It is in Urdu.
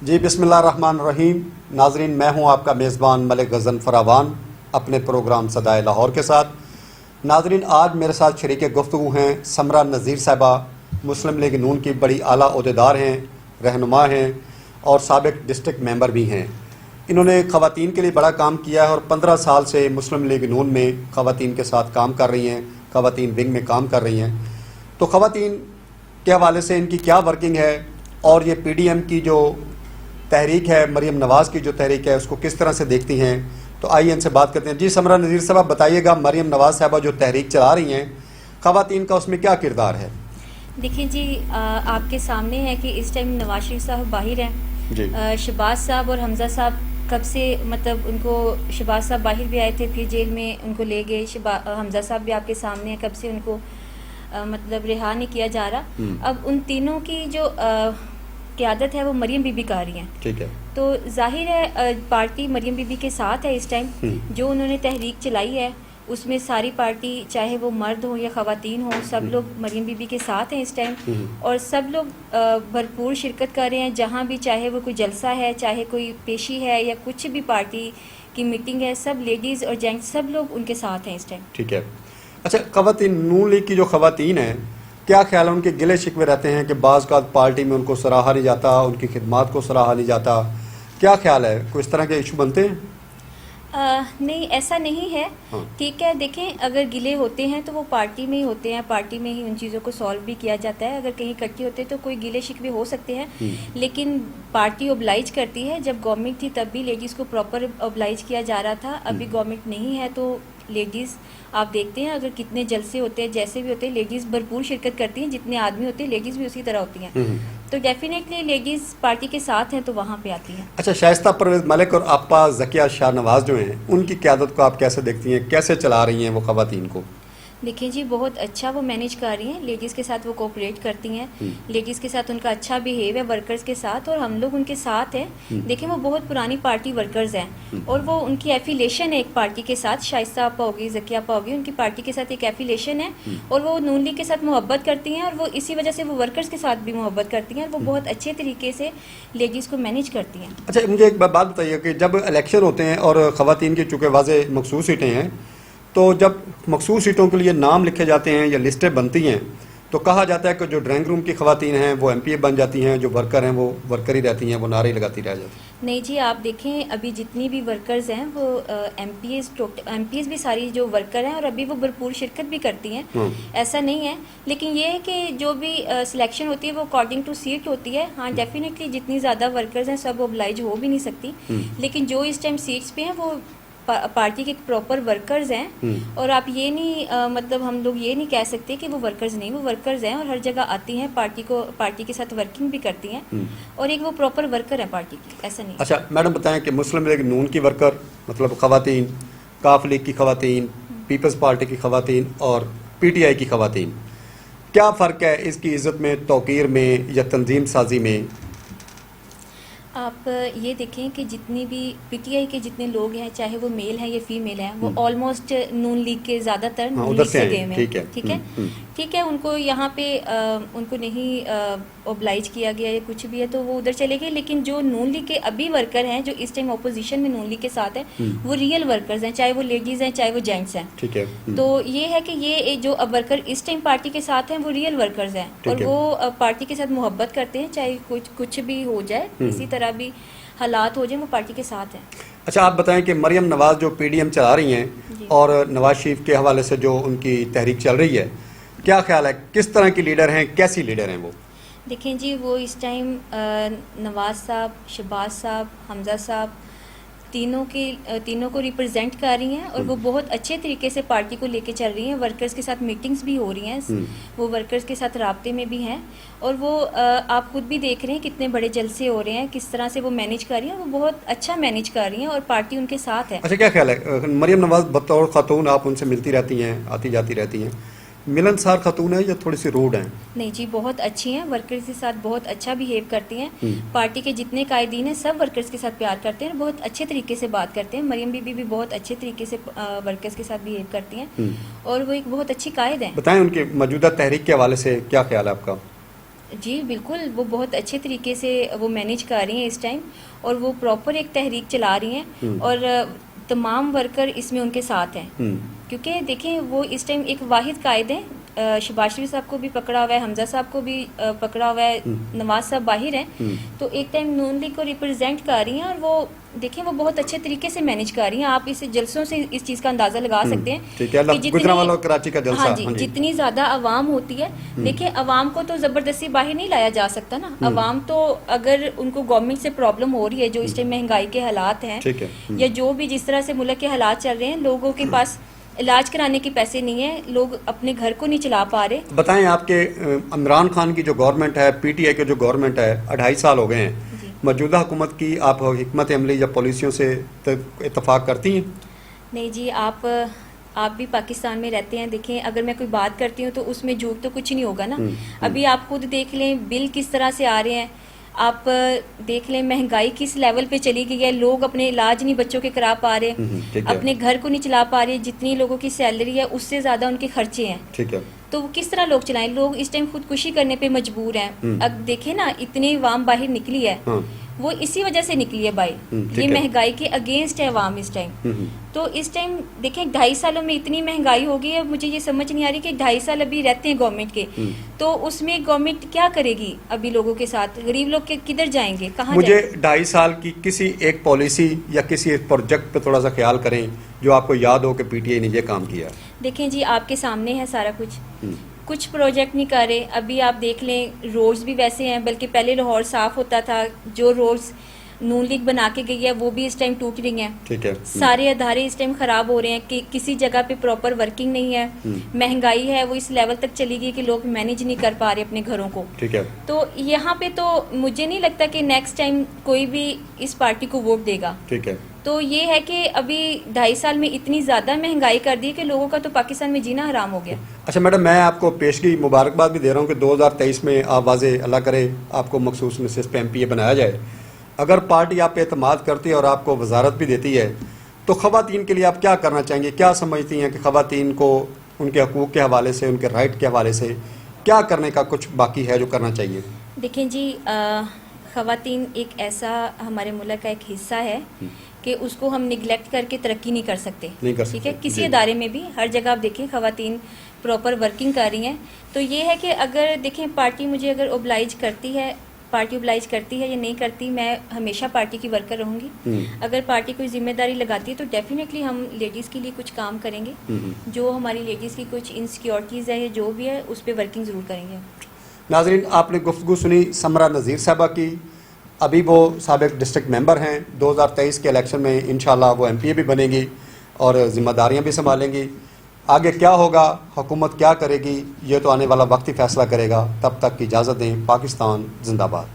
جی بسم اللہ الرحمن الرحیم. ناظرین، میں ہوں آپ کا میزبان ملک غزن فراوان اپنے پروگرام صدائے لاہور کے ساتھ. ناظرین، آج میرے ساتھ شریک گفتگو ہیں سمرہ نذیر صاحبہ. مسلم لیگ نون کی بڑی اعلیٰ عہدیدار ہیں، رہنما ہیں اور سابق ڈسٹرکٹ ممبر بھی ہیں. انہوں نے خواتین کے لیے بڑا کام کیا ہے اور 15 سال سے مسلم لیگ نون میں خواتین کے ساتھ کام کر رہی ہیں، خواتین ونگ میں کام کر رہی ہیں. تو خواتین کے حوالے سے ان کی کیا ورکنگ ہے اور یہ پی ڈی ایم کی جو تحریک ہے، مریم نواز کی جو تحریک ہے، اس کو کس طرح سے دیکھتی ہیں، تو آئیے ان سے بات کرتے ہیں. جی سمرہ نذیر صاحب، بتائیے گا مریم نواز صاحبہ جو تحریک چلا رہی ہیں، خواتین کا اس میں کیا کردار ہے؟ دیکھیں جی، آپ کے سامنے ہے کہ اس ٹائم نواز شریف صاحب باہر ہیں. جی شہباز صاحب اور حمزہ صاحب کب سے ان کو شہباز صاحب باہر بھی آئے تھے، پھر جیل میں ان کو لے گئے. حمزہ صاحب بھی آپ کے سامنے ہیں، کب سے ان کو رہا نہیں کیا جا رہا. اب ان تینوں کی جو قیادت ہے وہ مریم بی بی کر رہی ہیں. ٹھیک ہے. تو ظاہر ہے پارٹی مریم بی بی کے ساتھ ہے اس ٹائم. جو انہوں نے تحریک چلائی ہے اس میں ساری پارٹی، چاہے وہ مرد ہوں یا خواتین ہوں، سب لوگ مریم بی بی کے ساتھ ہیں اس ٹائم. اور سب لوگ بھرپور شرکت کر رہے ہیں، جہاں بھی چاہے وہ کوئی جلسہ ہے، چاہے کوئی پیشی ہے یا کچھ بھی پارٹی کی میٹنگ ہے، سب لیڈیز اور جینٹس سب لوگ ان کے ساتھ ہیں اس ٹائم. ٹھیک ہے. اچھا، خواتین نون لیگ کی جو خواتین ہیں، کیا خیال ہے؟ ان کے گلے شکوے رہتے ہیں کہ بعض کا پارٹی میں ان کو سراہا نہیں جاتا، ان کی خدمات کو سراہا نہیں جاتا. کیا خیال ہے؟ کوئی اس طرح کے ایشو بنتے ہیں؟ نہیں، ایسا نہیں ہے. ٹھیک ہے، دیکھیں اگر گلے ہوتے ہیں تو وہ پارٹی میں ہی ہوتے ہیں، پارٹی میں ہی ان چیزوں کو سالو بھی کیا جاتا ہے. اگر کہیں اکٹھے ہوتے ہیں تو کوئی گلے شکوے ہو سکتے ہیں، لیکن پارٹی اوبلائج کرتی ہے. جب گورنمنٹ تھی تب بھی لیڈیز کو پراپر اوبلائج کیا جا رہا تھا. ابھی گورنمنٹ نہیں ہے تو لیڈیز آپ دیکھتے ہیں اگر کتنے جلسے ہوتے ہیں، جیسے بھی ہوتے ہیں، لیڈیز بھرپور شرکت کرتی ہیں. جتنے آدمی ہوتے ہیں لیڈیز بھی اسی طرح ہوتی ہیں. تو ڈیفینیٹلی لیڈیز پارٹی کے ساتھ ہیں تو وہاں پہ آتی ہیں. اچھا، شائستہ پرویز ملک اور آپا ذکیہ شاہ نواز جو ہیں، ان کی قیادت کو آپ کیسے دیکھتی ہیں؟ کیسے چلا رہی ہیں وہ خواتین کو؟ دیکھیں جی، بہت اچھا وہ مینیج کر رہی ہیں. لیڈیز کے ساتھ وہ کوآپریٹ کرتی ہیں، لیڈیز کے ساتھ ان کا اچھا بیہیو ہے ورکرز کے ساتھ، اور ہم لوگ ان کے ساتھ ہیں. دیکھیں وہ بہت پرانی پارٹی ورکرز ہیں اور وہ ان کی ایفیلیشن ہے ایک پارٹی کے ساتھ. شائستہ آپا ہوگی، ذکیہ آپا ہوگی، ان کی پارٹی کے ساتھ ایک ایفیلیشن ہے اور وہ نون لیگ کے ساتھ محبت کرتی ہیں، اور وہ اسی وجہ سے وہ ورکرز کے ساتھ بھی محبت کرتی ہیں، اور وہ بہت اچھے طریقے سے لیڈیز کو مینیج کرتی ہیں. اچھا، مجھے ایک بات بتائیے کہ جب الیکشن ہوتے ہیں اور خواتین کی چونکہ واضح مخصوص سیٹیں ہیں، تو جب مخصوص سیٹوں کے لیے نام لکھے جاتے ہیں یا لسٹیں بنتی ہیں تو کہا جاتا ہے کہ جو ڈرائنگ روم کی خواتین ہیں وہ ایم پی اے بن جاتی ہیں، جو ورکر ہیں وہ ورکر ہی رہتی ہیں، وہ نعرے لگاتی رہ جاتی ہیں. نہیں جی، آپ دیکھیں ابھی جتنی بھی ورکرز ہیں وہ ایم پی ایز بھی ساری جو ورکر ہیں اور ابھی وہ بھرپور شرکت بھی کرتی ہیں. ایسا نہیں ہے، لیکن یہ ہے کہ جو بھی سلیکشن ہوتی ہے وہ اکارڈنگ ٹو سیٹ ہوتی ہے. ہاں ڈیفینیٹلی جتنی زیادہ ورکرز ہیں سب اوبلائج ہو بھی نہیں سکتی، لیکن جو اس ٹائم سیٹس پہ ہیں وہ پارٹی کے پراپر ورکرز ہیں. اور آپ یہ نہیں ہم لوگ یہ نہیں کہہ سکتے کہ وہ ورکرز نہیں، وہ ورکرز ہیں اور ہر جگہ آتی ہیں، پارٹی کے ساتھ ورکنگ بھی کرتی ہیں، اور ایک وہ پراپر ورکر ہے پارٹی کی. ایسا نہیں. اچھا میڈم، بتائیں کہ مسلم لیگ نون کی ورکر مطلب خواتین، کاف لیگ کی خواتین، پیپلز پارٹی کی خواتین اور پی ٹی آئی کی خواتین، کیا فرق ہے اس کی عزت میں، توقیر میں یا تنظیم سازی میں؟ آپ یہ دیکھیں کہ جتنی بھی پی ٹی آئی کے جتنے لوگ ہیں، چاہے وہ میل ہیں یا فیمیل ہیں، وہ آلموسٹ نون لیگ کے زیادہ تر نون لیگ سے گئے ہیں. ٹھیک ہے، ان کو یہاں پہ ان کو نہیں اوبلائج کیا گیا یا کچھ بھی ہے تو وہ ادھر چلے گئے. لیکن جو نون لیگ کے ابھی ورکر ہیں جو اس ٹائم اپوزیشن میں نون لیگ کے ساتھ ہیں، وہ ریئل ورکرز ہیں، چاہے وہ لیڈیز ہیں چاہے وہ جینٹس ہیں. ٹھیک ہے. تو یہ ہے کہ یہ جو اب ورکر اس ٹائم پارٹی کے ساتھ ہیں وہ ریئل ورکرز ہیں اور وہ پارٹی کے ساتھ محبت کرتے ہیں، چاہے کچھ بھی ہو جائے، اسی طرح بھی حالات ہو جائیں، وہ پارٹی کے ساتھ ہیں. اچھا، آپ بتائیں کہ مریم نواز جو پی ڈی ایم چلا رہی ہیں اور نواز شریف کے حوالے سے جو ان کی تحریک چل رہی ہے، کیا خیال ہے؟ کس طرح کی لیڈر ہیں، کیسی لیڈر ہیں وہ؟ دیکھیں جی، وہ اس ٹائم نواز صاحب، شہباز صاحب، حمزہ صاحب تینوں کو ریپرزینٹ کر رہی ہیں اور وہ بہت اچھے طریقے سے پارٹی کو لے کے چل رہی ہیں. ورکرز کے ساتھ میٹنگز بھی ہو رہی ہیں، وہ ورکرز کے ساتھ رابطے میں بھی ہیں، اور وہ آپ خود بھی دیکھ رہے ہیں کتنے بڑے جلسے ہو رہے ہیں، کس طرح سے وہ مینیج کر رہی ہیں. وہ بہت اچھا مینیج کر رہی ہیں اور پارٹی ان کے ساتھ ہے. اچھا، کیا خیال ہے مریم نواز بطور خاتون، آپ ان سے ملتی رہتی ہیں، آتی جاتی رہتی ہیں، ملنسار خاتون ہے یا تھوڑی سی روڈ ہیں؟ نہیں جی، بہت اچھی ہیں، ورکرز کے ساتھ بہت اچھا بیہیو کرتی ہیں. پارٹی کے جتنے قائدین ہیں سب ورکرز کے ساتھ پیار کرتے ہیں، بہت اچھے طریقے سے بات کرتے ہیں. مریم بی بی بھی بہت اچھے طریقے سے ورکرز کے ساتھ بیہیو کرتی ہیں اور وہ ایک بہت اچھی قائد ہیں. بتائیں ان کے موجودہ تحریک کے حوالے سے کیا خیال ہے آپ کا؟ جی بالکل، وہ بہت اچھے طریقے سے وہ مینیج کر رہی ہیں اس ٹائم، اور وہ پراپر ایک تحریک چلا رہی ہیں، اور تمام ورکر اس میں ان کے ساتھ ہیں، کیونکہ دیکھیں وہ اس ٹائم ایک واحد قائد ہیں. شہباز شریف صاحب کو بھی پکڑا ہوا ہے، حمزہ صاحب کو بھی پکڑا ہوا ہے، نواز صاحب باہر ہیں، تو ایک ٹائم نون لیگ کو ریپرزینٹ کر رہی ہیں، اور وہ دیکھیں وہ بہت اچھے طریقے سے مینیج کر رہی ہیں. آپ اس جلسوں سے اس چیز کا اندازہ لگا سکتے ہیں کہ کراچی کا جلسہ، ہاں جی جتنی زیادہ عوام ہوتی ہے، دیکھیں عوام کو تو زبردستی باہر نہیں لایا جا سکتا نا. عوام تو اگر ان کو گورنمنٹ سے پرابلم ہو رہی ہے، جو اس ٹائم مہنگائی کے حالات ہیں، یا جو بھی جس طرح سے ملک کے حالات چل رہے ہیں، لوگوں کے پاس علاج کرانے کے پیسے نہیں ہیں، لوگ اپنے گھر کو نہیں چلا پا رہے. بتائیں، آپ کے عمران خان کی جو گورنمنٹ ہے، پی ٹی آئی کی جو گورنمنٹ ہے، 2.5 سال ہو گئے ہیں، موجودہ حکومت کی آپ حکمت عملی یا پالیسیوں سے اتفاق کرتی ہیں؟ نہیں جی، آپ بھی پاکستان میں رہتے ہیں، دیکھیں اگر میں کوئی بات کرتی ہوں تو اس میں جھوٹ تو کچھ نہیں ہوگا نا. ابھی آپ خود دیکھ لیں بل کس طرح سے آ رہے ہیں، آپ دیکھ لیں مہنگائی کس لیول پہ چلی گئی ہے، لوگ اپنے علاج نہیں بچوں کے کرا پا رہے، اپنے گھر کو نہیں چلا پا رہے، جتنی لوگوں کی سیلری ہے اس سے زیادہ ان کے خرچے ہیں. ٹھیک ہے، تو وہ کس طرح لوگ چلائیں؟ لوگ اس ٹائم خودکشی کرنے پہ مجبور ہیں. اب دیکھیں نا اتنی عوام باہر نکلی ہے، وہ اسی وجہ سے نکلی ہے بھائی، یہ مہنگائی کے اگینسٹ ہے عوام اس ٹائم. تو اس ٹائم دیکھیں 2.5 سالوں میں اتنی مہنگائی ہو گئی ہے، مجھے یہ سمجھ نہیں آ رہی کہ 2.5 سال ابھی رہتے ہیں گورنمنٹ کے، تو اس میں گورنمنٹ کیا کرے گی ابھی لوگوں کے ساتھ؟ غریب لوگ کدھر جائیں گے، کہاں مجھے جائیں گے؟ 2.5 سال کی کسی ایک پالیسی یا کسی ایک پروجیکٹ پہ تھوڑا سا خیال کریں جو آپ کو یاد ہو کہ پی ٹی آئی نے یہ کام کیا. دیکھیں جی آپ کے سامنے ہے سارا کچھ پروجیکٹ نہیں کر رہے. ابھی آپ دیکھ لیں روڈز بھی ویسے ہیں، بلکہ پہلے لاہور صاف ہوتا تھا، جو روڈز نون لیگ بنا کے گئی ہے وہ بھی اس ٹائم ٹوٹ رہی ہیں. ٹھیک ہے، سارے ادارے اس ٹائم خراب ہو رہے ہیں کہ کسی جگہ پہ پراپر ورکنگ نہیں ہے. مہنگائی ہے وہ اس لیول تک چلی گئی کہ لوگ مینیج نہیں کر پا رہے اپنے گھروں کو. ٹھیک ہے، تو یہاں پہ تو مجھے نہیں لگتا کہ نیکسٹ ٹائم کوئی بھی اس پارٹی کو ووٹ دے گا. ٹھیک ہے. تو یہ ہے کہ ابھی 2.5 سال میں اتنی زیادہ مہنگائی کر دی کہ لوگوں کا تو پاکستان میں جینا حرام ہو گیا. اچھا میڈم، میں آپ کو پیشگی مبارکباد بھی دے رہا ہوں کہ 2023 میں آپ واضح اللہ کرے آپ کو مخصوص نشست پہ MP بنایا جائے. اگر پارٹی آپ پہ اعتماد کرتی ہے اور آپ کو وزارت بھی دیتی ہے تو خواتین کے لیے آپ کیا کرنا چاہیں گے؟ کیا سمجھتی ہیں کہ خواتین کو ان کے حقوق کے حوالے سے، ان کے رائٹ کے حوالے سے کیا کرنے کا کچھ باقی ہے جو کرنا چاہیے؟ دیکھیں جی، خواتین ایک ایسا ہمارے ملک کا ایک حصہ ہے کہ اس کو ہم نگلیکٹ کر کے ترقی نہیں کر سکتے. ٹھیک ہے، کسی ادارے میں بھی ہر جگہ آپ دیکھیں خواتین پراپر ورکنگ کر رہی ہیں. تو یہ ہے کہ اگر دیکھیں پارٹی مجھے اگر اوبلائج کرتی ہے یا نہیں کرتی، میں ہمیشہ پارٹی کی ورکر رہوں گی. اگر پارٹی کوئی ذمہ داری لگاتی ہے تو ڈیفینیٹلی ہم لیڈیز کے لیے کچھ کام کریں گے. جو ہماری لیڈیز کی کچھ انسیکیورٹیز ہے یا جو بھی ہے اس پہ ورکنگ ضرور کریں گے. ناظرین، آپ نے گفتگو سنی سمرا نذیر صاحبہ کی. ابھی وہ سابق ڈسٹرکٹ ممبر ہیں. 2023 کے الیکشن میں انشاءاللہ وہ MP بھی بنے گی اور ذمہ داریاں بھی سنبھالیں گی. آگے کیا ہوگا، حکومت کیا کرے گی، یہ تو آنے والا وقت ہی فیصلہ کرے گا. تب تک کی اجازت دیں. پاکستان زندہ باد.